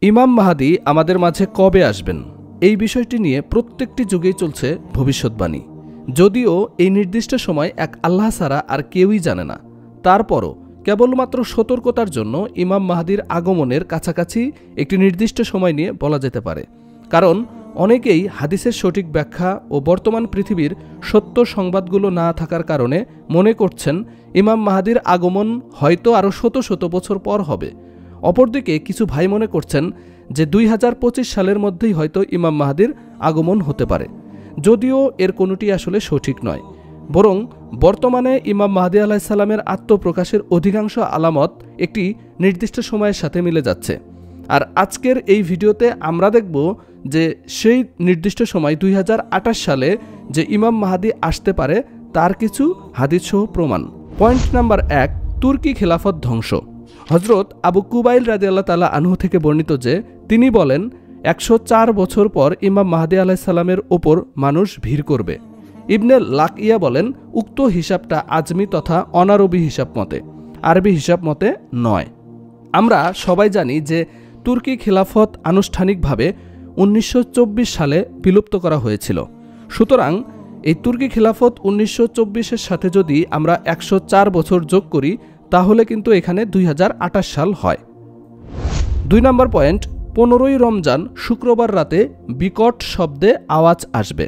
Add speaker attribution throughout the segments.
Speaker 1: ইমাম মাহদী আমাদের মাঝে কবে আসবেন, এই বিষয়টি নিয়ে প্রত্যেকটি যুগেই চলছে ভবিষ্যৎবাণী। যদিও এই নির্দিষ্ট সময় এক আল্লাহ ছাড়া আর কেউই জানে না, তারপরও কেবলমাত্র সতর্কতার জন্য ইমাম মাহদীর আগমনের কাছাকাছি একটি নির্দিষ্ট সময় নিয়ে বলা যেতে পারে। কারণ অনেকেই হাদিসের সঠিক ব্যাখ্যা ও বর্তমান পৃথিবীর সত্য সংবাদগুলো না থাকার কারণে মনে করছেন ইমাম মাহদীর আগমন হয়তো আরও শত শত বছর পর হবে। অপরদিকে কিছু ভাই মনে করছেন যে 2025 সালের মধ্যেই হয়তো ইমাম মাহদীর আগমন হতে পারে, যদিও এর কোনোটি আসলে সঠিক নয়। বরং বর্তমানে ইমাম মাহদী আলাইহিস সালামের আত্মপ্রকাশের অধিকাংশ আলামত একটি নির্দিষ্ট সময়ের সাথে মিলে যাচ্ছে। আর আজকের এই ভিডিওতে আমরা দেখব যে সেই নির্দিষ্ট সময় 2028 সালে যে ইমাম মাহদী আসতে পারে তার কিছু হাদিসসহ প্রমাণ। পয়েন্ট নাম্বার 1, তুর্কি খিলাফত ধ্বংস। হজরত আবু কুবাইল রাদিয়াল্লাহু তাআলা আনহু থেকে বর্ণিত যে তিনি বলেন, 104 বছর পর ইমাম মাহদী আলাইহিস সালামের ওপর মানুষ ভিড় করবে। ইবনে লাকিয়া বলেন, উক্ত হিসাবটা আজমি তথা অনারবি হিসাব মতে, আরবি হিসাব মতে নয়। আমরা সবাই জানি যে তুর্কি খিলাফত আনুষ্ঠানিকভাবে 1924 সালে বিলুপ্ত করা হয়েছিল। সুতরাং এই তুর্কি খিলাফত 1924-এর সাথে যদি আমরা 104 বছর যোগ করি তাহলে কিন্তু এখানে 2028 সাল হয়। 2 নম্বর পয়েন্ট, 15ই রমজান শুক্রবার রাতে বিকট শব্দে আওয়াজ আসবে।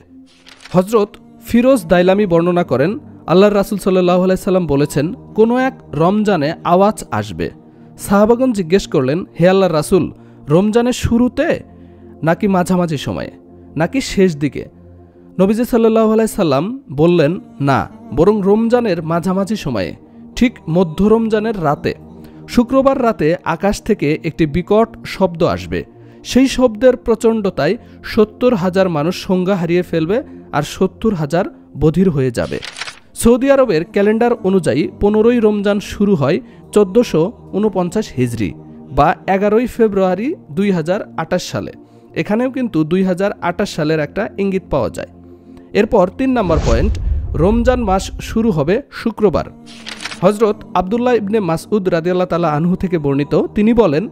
Speaker 1: হজরত ফিরোজ দাইলামি বর্ণনা করেন, আল্লাহর রাসূল সাল্লাল্লাহু আলাইহি সাল্লাম বলেছেন, কোনো এক রমজানে আওয়াজ আসবে। সাহাবাগণ জিজ্ঞেস করলেন, হে আল্লাহর রাসূল, রমজানের শুরুতে নাকি মাঝামাঝি সময়ে নাকি শেষ দিকে? নবীজি সাল্লাল্লাহু আলাইহি সাল্লাম বললেন, না, বরং রমজানের মাঝামাঝি সময়ে, ঠিক মধ্য রমজানের রাতে। শুক্রবার রাতে আকাশ থেকে একটি বিকট শব্দ আসবে। সেই শব্দের প্রচণ্ডতায় 70,000 মানুষ সংজ্ঞা হারিয়ে ফেলবে আর 70,000 বধির হয়ে যাবে। সৌদি আরবের ক্যালেন্ডার অনুযায়ী 15ই রমজান শুরু হয় 1449 হিজরি বা 11ই ফেব্রুয়ারি 2028 সালে। এখানেও কিন্তু 2028 সালের একটা ইঙ্গিত পাওয়া যায়। এরপর 3 নম্বর পয়েন্ট, রমজান মাস শুরু হবে শুক্রবার। হজরত আবদুল্লাহ ইবনে মাসউদ রাদিয়াল্লাহু তাআলা আনহু থেকে বর্ণিত, তিনি বলেন,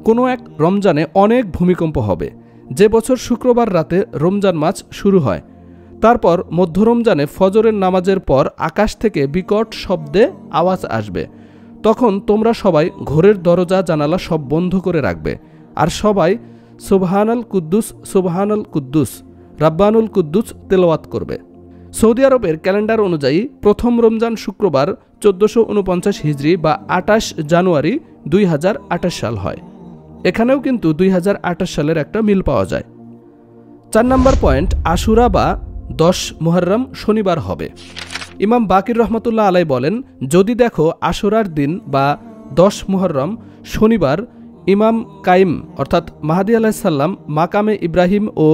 Speaker 1: কোনো এক রমজানে অনেক ভূমিকম্প হবে। যে বছর শুক্রবার রাতে রমজান মাস শুরু হয়, তারপর মধ্য রমজানে ফজরের নামাজের পর আকাশ থেকে বিকট শব্দে আওয়াজ আসবে। তখন তোমরা সবাই ঘরের দরজা জানালা সব বন্ধ করে রাখবে আর সবাই সুবহানাল কুদ্দুস সুবহানাল কুদ্দুস রাব্বানুল কুদ্দুস তেলাওয়াত করবে। সৌদি আরবের ক্যালেন্ডার অনুযায়ী প্রথম রমজান শুক্রবার 1449 হিজরি বা 28 জানুয়ারি 2028 সাল হয়। এখানেও কিন্তু 2028 সালের একটা মিল পাওয়া যায়। 4 নম্বর পয়েন্ট, আশুরা বা 10 মুহররম শনিবার হবে। ইমাম বাকির রহমতুল্লাহ আলাই বলেন, যদি দেখো আশুরার দিন বা 10 মুহররম শনিবার ইমাম কাইম অর্থাৎ মাহদী আলাইহিস সালাম মাকামে ইব্রাহিম ও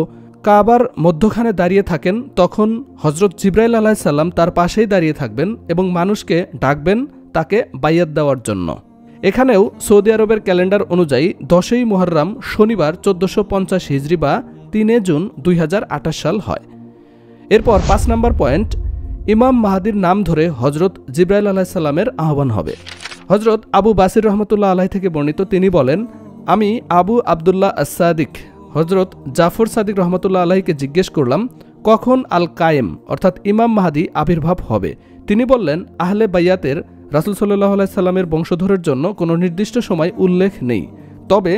Speaker 1: কাবার মধ্যখানে দাঁড়িয়ে থাকেন, তখন হজরত জিবরাইল আলাইহিস সালাম তার পাশেই দাঁড়িয়ে থাকবেন এবং মানুষকে ডাকবেন তাকে বাইয়াত দেওয়ার জন্য। এখানেও সৌদি আরবের ক্যালেন্ডার অনুযায়ী 10ই মুহররম শনিবার 1450 হিজরি বা 3 জুন 2028 সাল হয়। এরপর 5 নম্বর পয়েন্ট, ইমাম মাহদীর নাম ধরে হজরত জিবরাইল আলাইহিস সালামের আহ্বান হবে। হজরত আবু বাসির রহমতুল্লাহ আলাইহি থেকে বর্ণিত, তিনি বলেন, আমি আবু আবদুল্লাহ আস-সাদিক হজরত জাফর সাদিক রহমতুল্লাহ আলাইহিকে জিজ্ঞেস করলাম, কখন আল কায়েম অর্থাৎ ইমাম মাহদী আবির্ভাব হবে? তিনি বললেন, আহলে বাইয়াতের রাসূল সাল্লাল্লাহু আলাইহি সাল্লামের বংশধরের জন্য কোনো নির্দিষ্ট সময় উল্লেখ নেই, তবে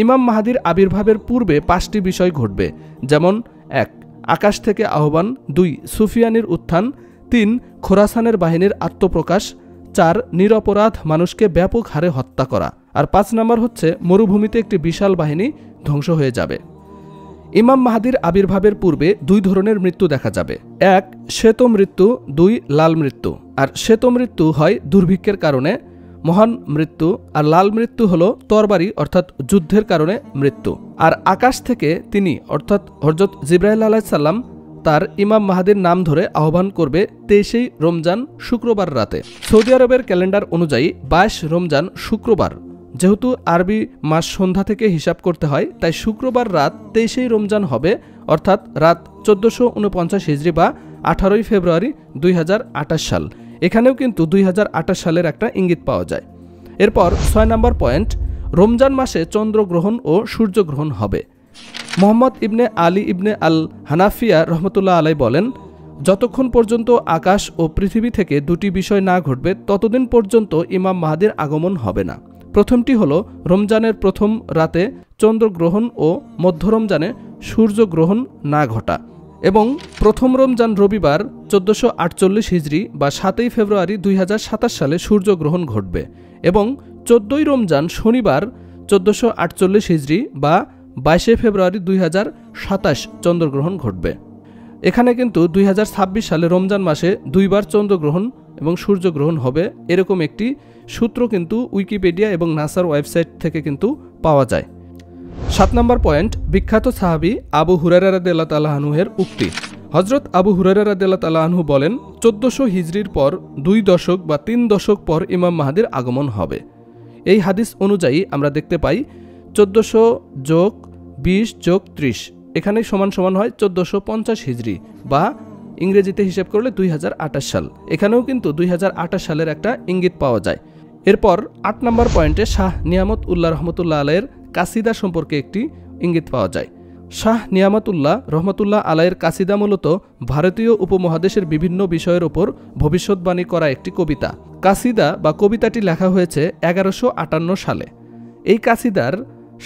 Speaker 1: ইমাম মাহদীর আবির্ভাবের পূর্বে 5টি বিষয় ঘটবে, যেমন 1 আকাশ থেকে আহ্বান, 2 সুফিয়ানির উত্থান, 3 খোরাসানের বাহিনীর আত্মপ্রকাশ, 4 নিরপরাধ মানুষকে ব্যাপক হারে হত্যা করা, আর 5 নম্বর হচ্ছে মরুভূমিতে একটি বিশাল বাহিনী ধ্বংস হয়ে যাবে। ইমাম মাহদীর আবির্ভাবের পূর্বে 2 ধরনের মৃত্যু দেখা যাবে, 1 শ্বেত মৃত্যু, 2 লাল মৃত্যু। আর শ্বেত মৃত্যু হয় দুর্ভিক্ষের কারণে মহান মৃত্যু, আর লাল মৃত্যু হলো তরবারি অর্থাৎ যুদ্ধের কারণে মৃত্যু। আর আকাশ থেকে তিনি অর্থাৎ হযরত জিবরাইল আলাইহিস সালাম তার ইমাম মাহদীর নাম ধরে আহ্বান করবে 23 রমজান শুক্রবার রাতে। সৌদি আরবের ক্যালেন্ডার অনুযায়ী 22 রমজান শুক্রবার, যেহেতু আরবি মাস সন্ধ্যা থেকে হিসাব করতে হয়, তাই শুক্রবার রাত 23 রমজান হবে, অর্থাৎ রাত 1449 হিজরি বা 18ই ফেব্রুয়ারি 2028 সাল। এখানেও কিন্তু 2028 সালের একটা ইঙ্গিত পাওয়া যায়। এরপর 6 নম্বর পয়েন্ট, রমজান মাসে চন্দ্রগ্রহণ ও সূর্যগ্রহণ হবে। মোহাম্মদ ইবনে আলী ইবনে আল হানাফিয়া রহমতুল্লাহ আলাই বলেন, যতক্ষণ পর্যন্ত আকাশ ও পৃথিবী থেকে দুটি বিষয় না ঘটবে ততদিন পর্যন্ত ইমাম মাহদির আগমন হবে না। প্রথমটি হলো রমজানের প্রথম রাতে চন্দ্রগ্রহণ ও মধ্য রমজানে সূর্যগ্রহণ না ঘটা, এবং প্রথম রমজান রবিবার 1448 হিজরি বা 7 ফেব্রুয়ারি 2027 সালে সূর্যগ্রহণ ঘটবে, এবং 14 রমজান শনিবার 1448 হিজরি বা 22 ফেব্রুয়ারি 2027 চন্দ্রগ্রহণ ঘটবে। এখানে কিন্তু 2026 সালে রমজান মাসে দুইবার চন্দ্রগ্রহণ এবং সূর্যগ্রহণ হবে, এরকম একটি সূত্র কিন্তু উইকিপিডিয়া এবং নাসার ওয়েবসাইট থেকে কিন্তু পাওয়া যায়। 7 নম্বর পয়েন্ট, বিখ্যাত সাহাবী আবু হুরায়রা রাদিয়াল্লাহু তাআলা আনহু-এর উক্তি। হযরত আবু হুরায়রা রাদিয়াল্লাহু তাআলা আনহু বলেন, 1400 হিজরির পর 2 দশক বা 3 দশক পর ইমাম মাহদির আগমন হবে। এই হাদিস অনুযায়ী আমরা দেখতে পাই 1400 যোগ 20 যোগ 30 এখানে সমান সমান হয় 1450 হিজরি বা ইংরেজিতে হিসেব করলে 2028 সাল। এখানেও কিন্তু 2028 সালের একটা ইঙ্গিত পাওয়া যায়। এরপর 8 নম্বর পয়েন্টে শাহ নিয়ামত উল্লাহ রহমতুল্লাহ আলাইয়ের কাসিদা সম্পর্কে একটি ইঙ্গিত পাওয়া যায়। শাহ নিয়ামতুল্লাহ রহমতুল্লাহ আলাইয়ের কাসিদা মূলত ভারতীয় উপমহাদেশের বিভিন্ন বিষয়ের ওপর ভবিষ্যৎবাণী করা একটি কবিতা। কাসিদা বা কবিতাটি লেখা হয়েছে 1158 সালে। এই কাসিদার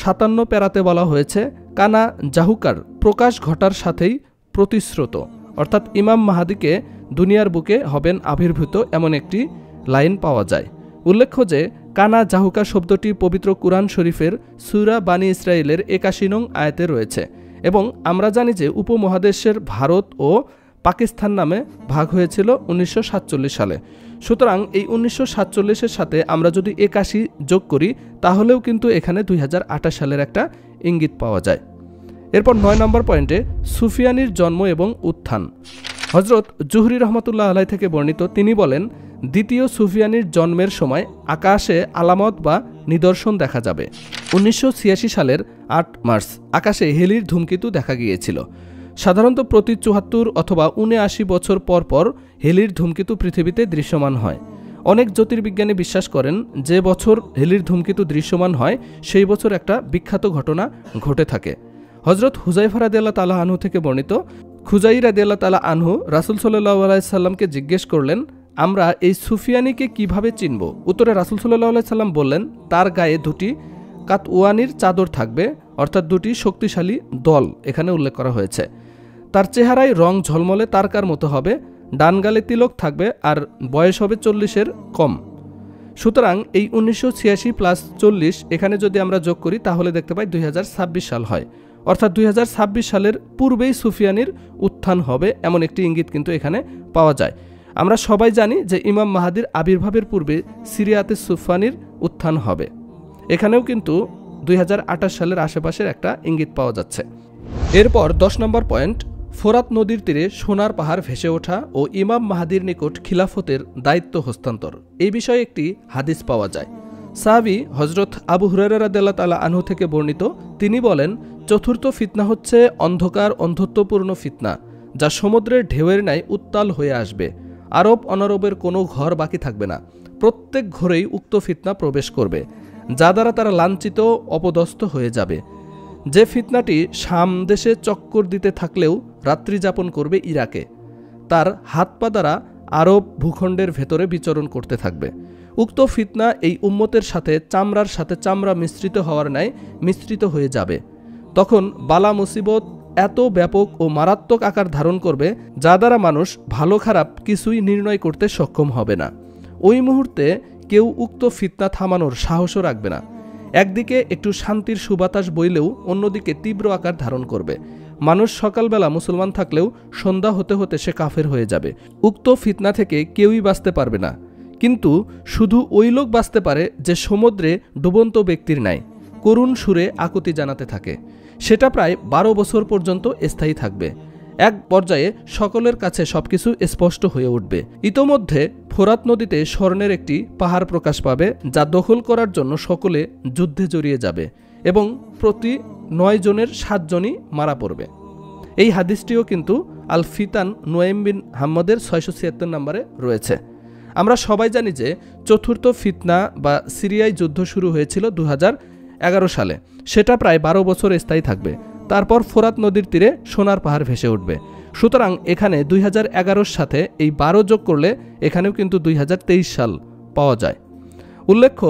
Speaker 1: 57 প্যারাতে বলা হয়েছে, কানা জাহুকার প্রকাশ ঘটার সাথেই প্রতিশ্রুত, অর্থাৎ ইমাম মাহদিকে দুনিয়ার বুকে হবেন আবির্ভূত, এমন একটি লাইন পাওয়া যায়। উল্লেখ্য যে কানা জাহুকা শব্দটি পবিত্র কুরআন শরীফের সূরা বানি ইসরাইলের 81 নং আয়াতে রয়েছে, এবং আমরা জানি যে উপমহাদেশের ভারত ও পাকিস্তান নামে ভাগ হয়েছিল 1947 সালে। সুতরাং এই 1947-এর সাথে আমরা যদি 81 যোগ করি তাহলেও কিন্তু এখানে 2028 সালের একটা ইঙ্গিত পাওয়া যায়। এরপর 9 নম্বর পয়েন্টে সুফিয়ানির জন্ম এবং উত্থান। হযরত জুহরি রহমতুল্লাহ আলাই থেকে বর্ণিত, তিনি বলেন, দ্বিতীয় সুফিয়ানির জন্মের সময় আকাশে আলামত বা নিদর্শন দেখা যাবে। 1986 সালের 8 মার্চ আকাশে হেলির ধূমকেতু দেখা গিয়েছিল। সাধারণত প্রতি 74 অথবা 79 বছর পর পর হেলির ধূমকেতু পৃথিবীতে দৃশ্যমান হয়। অনেক জ্যোতির্বিজ্ঞানী বিশ্বাস করেন যে বছর হেলির ধূমকেতু দৃশ্যমান হয় সেই বছর একটা বিখ্যাত ঘটনা ঘটে থাকে। হযরত হুযায়ফা রাদিয়াল্লাহু তাআলা আনহু থেকে বর্ণিত, খুজাই রাদিয়াল্লাহু তাআলা আনহু রাসূল সাল্লাল্লাহু আলাইহি সাল্লামকে জিজ্ঞেস করলেন, আমরা এই সুফিয়ানিকে কিভাবে চিনব? উত্তরে রাসূল সাল্লাল্লাহু আলাইহি সাল্লাম বললেন, তার গায়ে 2টি কাতওয়ানির চাদর থাকবে, অর্থাৎ 2টি শক্তিশালী দল এখানে উল্লেখ করা হয়েছে। তার চেহারায় রং ঝলমলে তারকার মতো হবে, ডান গালে তিলক থাকবে, আর বয়স হবে 40-এর কম। সুতরাং এই 1986 প্লাস 40 এখানে যদি আমরা যোগ করি তাহলে দেখতে পাই 2026 সাল হয়, অর্থাৎ 2026 সালের পূর্বেই সুফিয়ানির উত্থান হবে, এমন একটি ইঙ্গিত কিন্তু এখানে পাওয়া যায়। আমরা সবাই জানি যে ইমাম মাহদির আবির্ভাবের পূর্বে সিরিয়াতে সুফিয়ানির উত্থান হবে। এখানেও কিন্তু 2028 সালের আশেপাশের একটা ইঙ্গিত পাওয়া যাচ্ছে। এরপর 10 নম্বর পয়েন্ট, ফোরাত নদীর তীরে সোনার পাহাড় ভেসে ওঠা ও ইমাম মাহদির নিকট খিলাফতের দায়িত্ব হস্তান্তর। এই বিষয়ে একটি হাদিস পাওয়া যায়। সাহাবী হযরত আবু হুরায়রা রাদিয়াল্লাহু তাআলা আনহু থেকে বর্ণিত, তিনি বলেন, চতুর্থ ফিতনা হচ্ছে অন্ধকার অন্ধত্বপূর্ণ ফিতনা, যা সমুদ্রের ঢেউয়ের ন্যায় উত্তাল হয়ে আসবে। আরব অনারবের কোনো ঘর বাকি থাকবে না। প্রত্যেক ঘরেই উক্ত ফিতনা প্রবেশ করবে, যা দ্বারা তারা লাঞ্ছিত অপদস্থ হয়ে যাবে। যে ফিতনাটি শাম দেশে চক্কর দিতে থাকলেও রাত্রি যাপন করবে ইরাকে, তার হাত পা দ্বারা আরব ভূখণ্ডের ভেতরে বিচরণ করতে থাকবে। উক্ত ফিতনা এই উম্মতের সাথে চামড়ার সাথে চামড়া মিশ্রিত হওয়ার ন্যায় মিশ্রিত হয়ে যাবে। তখন বালা মুসিবত এত ব্যাপক ও মারাত্মক আকার ধারণ করবে, যা দ্বারা মানুষ ভালো খারাপ কিছুই নির্ণয় করতে সক্ষম হবে না। ওই মুহূর্তে কেউ উক্ত ফিতনা থামানোর সাহসও রাখবে না। একদিকে একটু শান্তির সুবাতাস বইলেও অন্যদিকে তীব্র আকার ধারণ করবে। মানুষ সকালবেলা মুসলমান থাকলেও সন্ধ্যা হতে হতে সে কাফের হয়ে যাবে। উক্ত ফিতনা থেকে কেউই বাঁচতে পারবে না, কিন্তু শুধু ওই লোক বাঁচতে পারে যে সমুদ্রে ডুবন্ত ব্যক্তির ন্যায় করুণ সুরে আকুতি জানাতে থাকে। সেটা প্রায় 12 বছর পর্যন্ত স্থায়ী থাকবে। এক পর্যায়ে সকলের কাছে সবকিছু স্পষ্ট হয়ে উঠবে। ইতোমধ্যে ফোরাত নদীতে স্বর্ণের একটি পাহাড় প্রকাশ পাবে, যা দখল করার জন্য সকলে যুদ্ধে জড়িয়ে যাবে এবং প্রতি 9 জনের 7 জনই মারা পড়বে। এই হাদিসটিও কিন্তু আল ফিতান নুয়াইম বিন হাম্মদের 676 নম্বরে রয়েছে। আমরা সবাই জানি যে চতুর্থ ফিতনা বা সিরিয়ায় যুদ্ধ শুরু হয়েছিল 2011 সালে, সেটা প্রায় 12 বছর স্থায়ী থাকবে। তারপর ফোরাত নদীর তীরে সোনার পাহাড় ভেসে উঠবে। সুতরাং এখানে 2011-র সাথে এই 12 যোগ করলে এখানেও কিন্তু 2023 সাল পাওয়া যায়। উল্লেখ্য,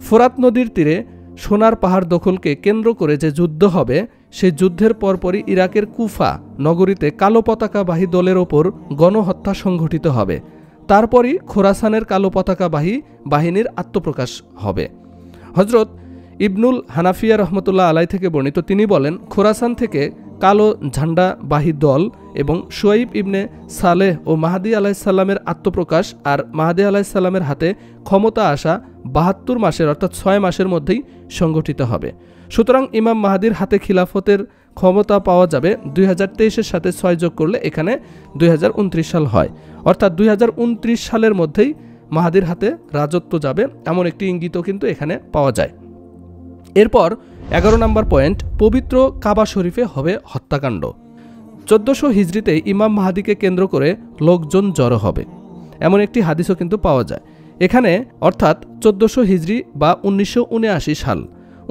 Speaker 1: ফোরাত নদীর তীরে সোনার পাহাড় দখলকে কেন্দ্র করে যে যুদ্ধ হবে, সেই যুদ্ধের পরপরই ইরাকের কুফা নগরীতে কালো পতাকাবাহী দলের ওপর গণহত্যা সংঘটিত হবে। তারপরই খোরাসানের কালো পতাকাবাহী বাহিনীর আত্মপ্রকাশ হবে। হজরত ইবনুল হানাফিয়া রহমতুল্লাহ আলাই থেকে বর্ণিত, তিনি বলেন, খোরাসান থেকে কালো ঝান্ডাবাহী দল এবং শুয়াইব ইবনে সালেহ ও মাহাদি আলাইসাল্লামের আত্মপ্রকাশ আর মাহাদি আলাইসাল্লামের হাতে ক্ষমতা আসা 72 মাসের অর্থাৎ 6 মাসের মধ্যেই সংগঠিত হবে। সুতরাং ইমাম মাহাদির হাতে খিলাফতের ক্ষমতা পাওয়া যাবে 2023-এর সাথে 6 যোগ করলে এখানে 2029 সাল হয়। অর্থাৎ 2029 সালের মধ্যেই মাহাদির হাতে রাজত্ব যাবে, এমন একটি ইঙ্গিতও কিন্তু এখানে পাওয়া যায়। এরপর 11 নম্বর পয়েন্ট, পবিত্র কাবা শরীফে হবে হত্যাকাণ্ড। 1400 হিজরিতে ইমাম মাহাদিকে কেন্দ্র করে লোকজন জড়ো হবে, এমন একটি হাদিসও কিন্তু পাওয়া যায় এখানে। অর্থাৎ 1400 হিজরি বা 1979 সাল।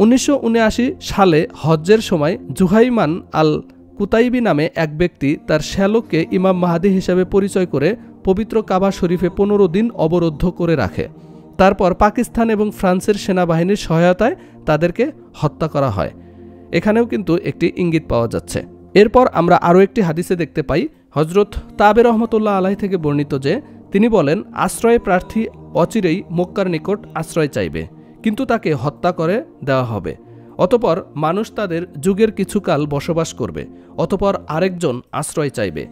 Speaker 1: 1979 সালে হজ্জের সময় জুহাইমান আল কুতাইবি নামে এক ব্যক্তি তার শ্যালককে ইমাম মাহাদি হিসেবে পরিচয় করে পবিত্র কাবা শরীফে 15 দিন অবরুদ্ধ করে রাখে। তারপর পাকিস্তান এবং ফ্রান্সের সেনাবাহিনীর সহায়তায় তাদেরকে হত্যা করা হয়। এখানেও কিন্তু একটি ইঙ্গিত পাওয়া যাচ্ছে। এরপর আমরা আরও একটি হাদিসে দেখতে পাই, হজরত তাবে রহমতুল্লাহ আলাই থেকে বর্ণিত যে তিনি বলেন, আশ্রয় প্রার্থী অচিরেই মক্কার নিকট আশ্রয় চাইবে, কিন্তু তাকে হত্যা করে দেওয়া হবে। অতপর মানুষ তাদের যুগের কিছুকাল বসবাস করবে, অতপর আরেকজন আশ্রয় চাইবে।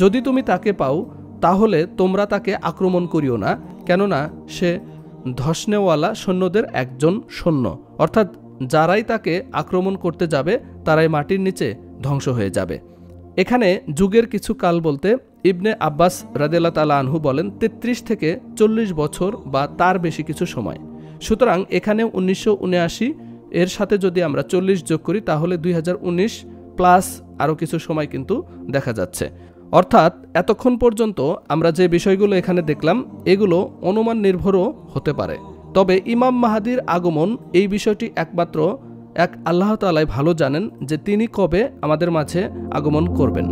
Speaker 1: যদি তুমি তাকে পাও তাহলে তোমরা তাকে আক্রমণ করিও না, কেননা সে ধসনেওয়ালা সৈন্যদের একজন সৈন্য, অর্থাৎ যারাই তাকে আক্রমণ করতে যাবে তারাই মাটির নিচে ধ্বংস হয়ে যাবে। এখানে যুগের কিছু কাল বলতে ইবনে আব্বাস রাদিয়াল্লাহু তাআলা আনহু বলেন 33 থেকে 40 বছর বা তার বেশি কিছু সময়। সুতরাং এখানে 1979 এর সাথে যদি আমরা 40 যোগ করি তাহলে 2019 প্লাস আরও কিছু সময় কিন্তু দেখা যাচ্ছে। অর্থাৎ এতক্ষণ পর্যন্ত আমরা যে বিষয়গুলো এখানে দেখলাম এগুলো অনুমান নির্ভরও হতে পারে, তবে ইমাম মাহাদির আগমন এই বিষয়টি একমাত্র এক আল্লাহ তাআলাই ভালো জানেন যে তিনি কবে আমাদের মাঝে আগমন করবেন।